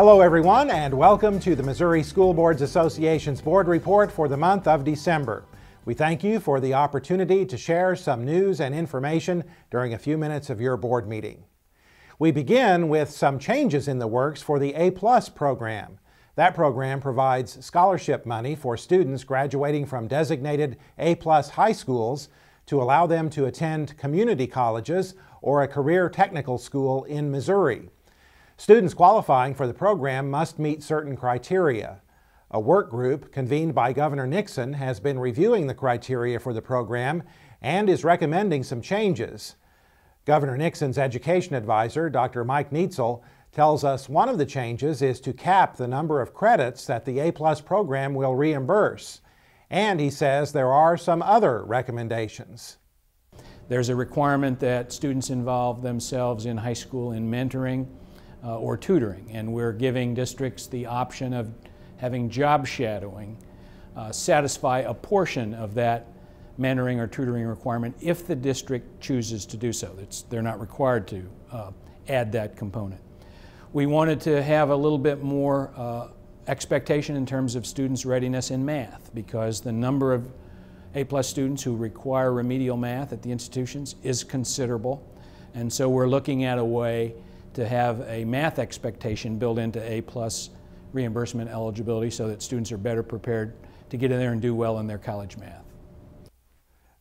Hello everyone, and welcome to the Missouri School Boards Association's Board Report for the month of December. We thank you for the opportunity to share some news and information during a few minutes of your board meeting. We begin with some changes in the works for the A+ program. That program provides scholarship money for students graduating from designated A+ high schools to allow them to attend community colleges or a career technical school in Missouri. Students qualifying for the program must meet certain criteria. A work group convened by Governor Nixon has been reviewing the criteria for the program and is recommending some changes. Governor Nixon's education advisor, Dr. Mike Neitzel, tells us one of the changes is to cap the number of credits that the A+ program will reimburse. And he says there are some other recommendations. There's a requirement that students involve themselves in high school in mentoring or tutoring, and we're giving districts the option of having job shadowing satisfy a portion of that mentoring or tutoring requirement if the district chooses to do so. They're not required to add that component. We wanted to have a little bit more expectation in terms of students' readiness in math, because the number of A+ students who require remedial math at the institutions is considerable, and so we're looking at a way to have a math expectation built into A+ reimbursement eligibility so that students are better prepared to get in there and do well in their college math.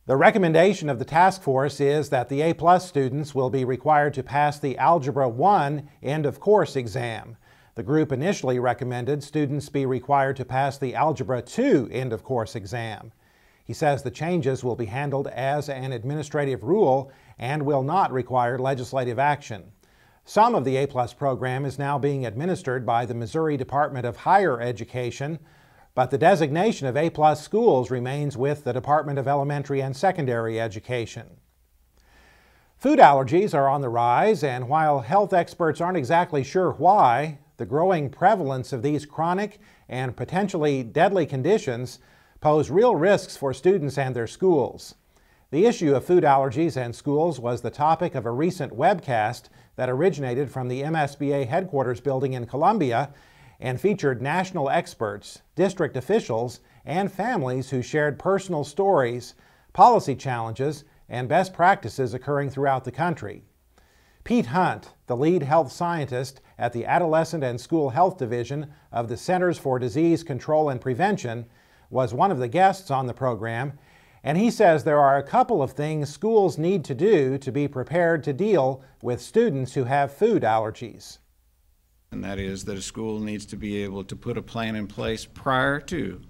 The recommendation of the task force is that the A+ students will be required to pass the Algebra 1 end-of-course exam. The group initially recommended students be required to pass the Algebra 2 end-of-course exam. He says the changes will be handled as an administrative rule and will not require legislative action. Some of the A+ program is now being administered by the Missouri Department of Higher Education, but the designation of A+ schools remains with the Department of Elementary and Secondary Education. Food allergies are on the rise, and while health experts aren't exactly sure why, the growing prevalence of these chronic and potentially deadly conditions pose real risks for students and their schools. The issue of food allergies and schools was the topic of a recent webcast that originated from the MSBA headquarters building in Columbia and featured national experts, district officials, and families who shared personal stories, policy challenges, and best practices occurring throughout the country. Pete Hunt, the lead health scientist at the Adolescent and School Health Division of the Centers for Disease Control and Prevention, was one of the guests on the program, and he says there are a couple of things schools need to do to be prepared to deal with students who have food allergies. And that is that a school needs to be able to put a plan in place prior to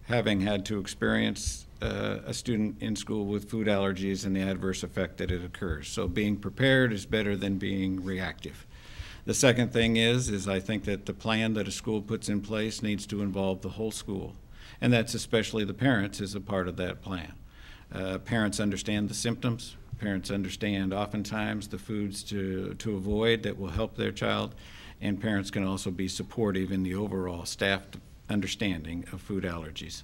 having had to experience a student in school with food allergies and the adverse effect that it occurs. So being prepared is better than being reactive. The second thing is I think that the plan that a school puts in place needs to involve the whole school. And that's especially the parents as a part of that plan. Parents understand the symptoms. Parents understand oftentimes the foods to avoid that will help their child. And parents can also be supportive in the overall staff understanding of food allergies.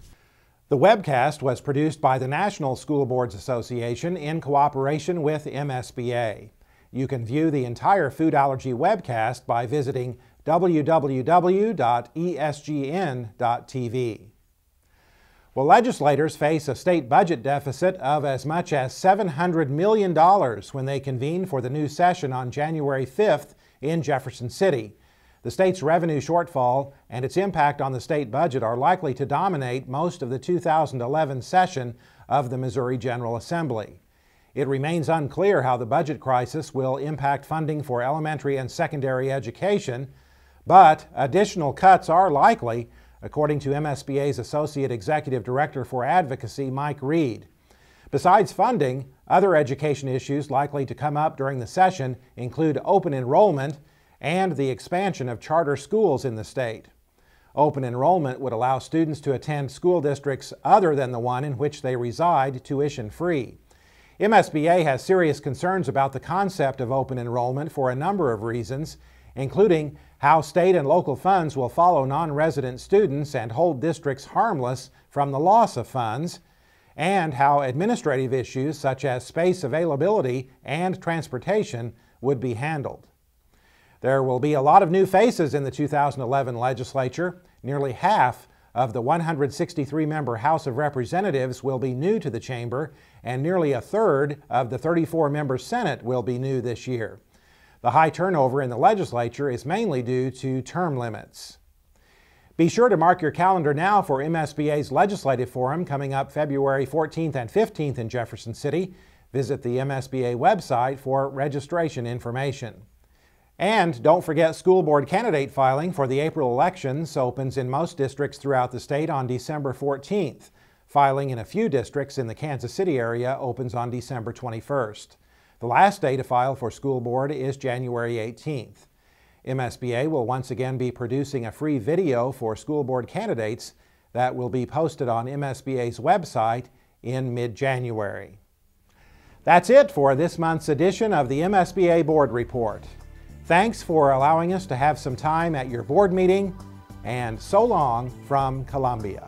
The webcast was produced by the National School Boards Association in cooperation with MSBA. You can view the entire food allergy webcast by visiting www.esgn.tv. Well, legislators face a state budget deficit of as much as $700 million when they convene for the new session on January 5th in Jefferson City. The state's revenue shortfall and its impact on the state budget are likely to dominate most of the 2011 session of the Missouri General Assembly. It remains unclear how the budget crisis will impact funding for elementary and secondary education, but additional cuts are likely, according to MSBA's Associate Executive Director for Advocacy, Mike Reed. Besides funding, other education issues likely to come up during the session include open enrollment and the expansion of charter schools in the state. Open enrollment would allow students to attend school districts other than the one in which they reside tuition-free. MSBA has serious concerns about the concept of open enrollment for a number of reasons, including how state and local funds will follow non-resident students and hold districts harmless from the loss of funds, and how administrative issues such as space availability and transportation would be handled. There will be a lot of new faces in the 2011 legislature. Nearly half of the 163-member House of Representatives will be new to the chamber, and nearly a third of the 34-member Senate will be new this year. The high turnover in the legislature is mainly due to term limits. Be sure to mark your calendar now for MSBA's Legislative Forum coming up February 14th and 15th in Jefferson City. Visit the MSBA website for registration information. And don't forget, school board candidate filing for the April elections opens in most districts throughout the state on December 14th. Filing in a few districts in the Kansas City area opens on December 21st. The last day to file for school board is January 18th. MSBA will once again be producing a free video for school board candidates that will be posted on MSBA's website in mid-January. That's it for this month's edition of the MSBA Board Report. Thanks for allowing us to have some time at your board meeting, and so long from Columbia.